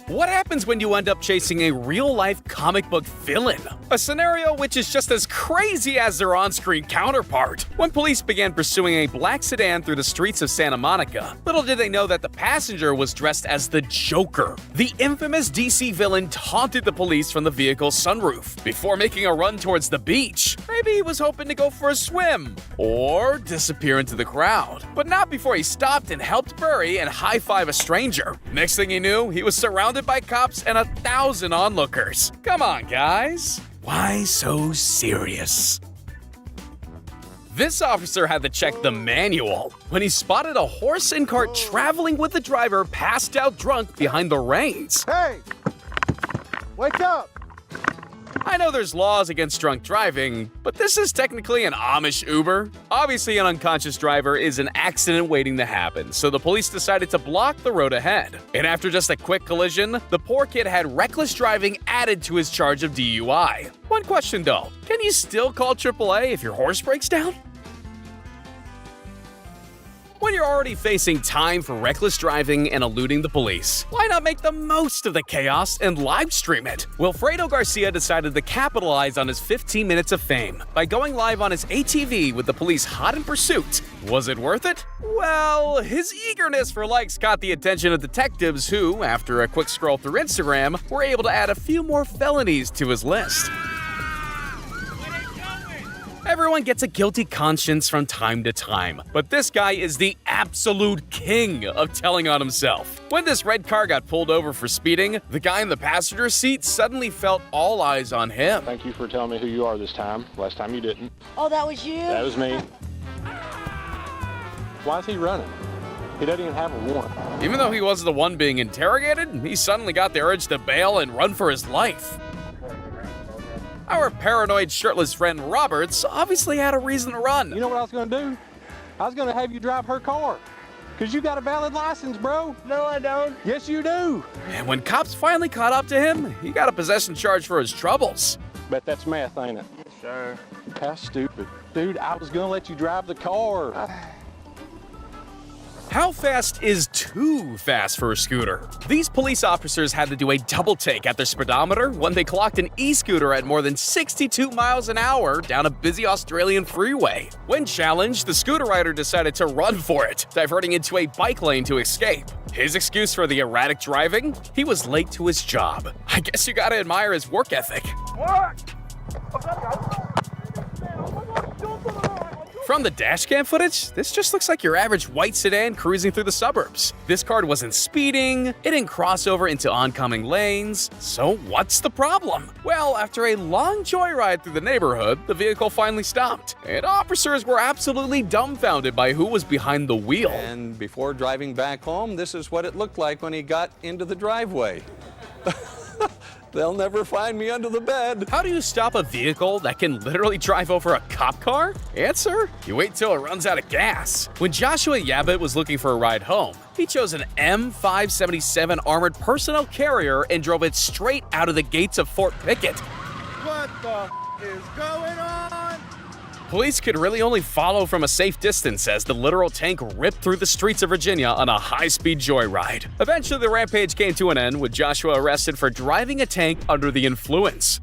What happens when you end up chasing a real-life comic book villain? A scenario which is just as crazy as their on-screen counterpart. When police began pursuing a black sedan through the streets of Santa Monica, little did they know that the passenger was dressed as the Joker. The infamous DC villain taunted the police from the vehicle's sunroof before making a run towards the beach. Maybe he was hoping to go for a swim or disappear into the crowd, but not before he stopped and helped bury and high-five a stranger. Next thing he knew, he was surrounded by cops and 1,000 onlookers. Come on, guys. Why so serious? This officer had to check the manual when he spotted a horse and cart traveling with the driver passed out drunk behind the reins. Hey! Wake up! I know there's laws against drunk driving, but this is technically an Amish Uber. Obviously, an unconscious driver is an accident waiting to happen, so the police decided to block the road ahead. And after just a quick collision, the poor kid had reckless driving added to his charge of DUI. One question though, can you still call AAA if your horse breaks down? When you're already facing time for reckless driving and eluding the police, why not make the most of the chaos and live stream it? Wilfredo Garcia decided to capitalize on his 15 minutes of fame by going live on his ATV with the police hot in pursuit. Was it worth it? Well, his eagerness for likes caught the attention of detectives who, after a quick scroll through Instagram, were able to add a few more felonies to his list. Everyone gets a guilty conscience from time to time, but this guy is the absolute king of telling on himself. When this red car got pulled over for speeding, the guy in the passenger seat suddenly felt all eyes on him. Thank you for telling me who you are this time. Last time you didn't. Oh, that was you? That was me. Why is he running? He doesn't even have a warrant. Even though he was the one being interrogated, he suddenly got the urge to bail and run for his life. Our paranoid shirtless friend Roberts obviously had a reason to run. You know what I was going to do? I was going to have you drive her car. Because you got a valid license, bro. No, I don't. Yes, you do. And when cops finally caught up to him, he got a possession charge for his troubles. Bet that's meth, ain't it? Yes, sir. How stupid. Dude, I was going to let you drive the car. How fast is too fast for a scooter? These police officers had to do a double take at their speedometer when they clocked an e-scooter at more than 62 miles an hour down a busy Australian freeway. When challenged, the scooter rider decided to run for it, diverting into a bike lane to escape. His excuse for the erratic driving? He was late to his job. I guess you gotta admire his work ethic. From the dashcam footage, this just looks like your average white sedan cruising through the suburbs. This car wasn't speeding, it didn't cross over into oncoming lanes, so what's the problem? Well, after a long joyride through the neighborhood, the vehicle finally stopped, and officers were absolutely dumbfounded by who was behind the wheel. And before driving back home, this is what it looked like when he got into the driveway. They'll never find me under the bed. How do you stop a vehicle that can literally drive over a cop car? Answer: you wait till it runs out of gas. When Joshua Yabbitt was looking for a ride home, he chose an M577 armored personnel carrier and drove it straight out of the gates of Fort Pickett. What the is going on? Police could really only follow from a safe distance as the literal tank ripped through the streets of Virginia on a high-speed joyride. Eventually, the rampage came to an end with Joshua arrested for driving a tank under the influence.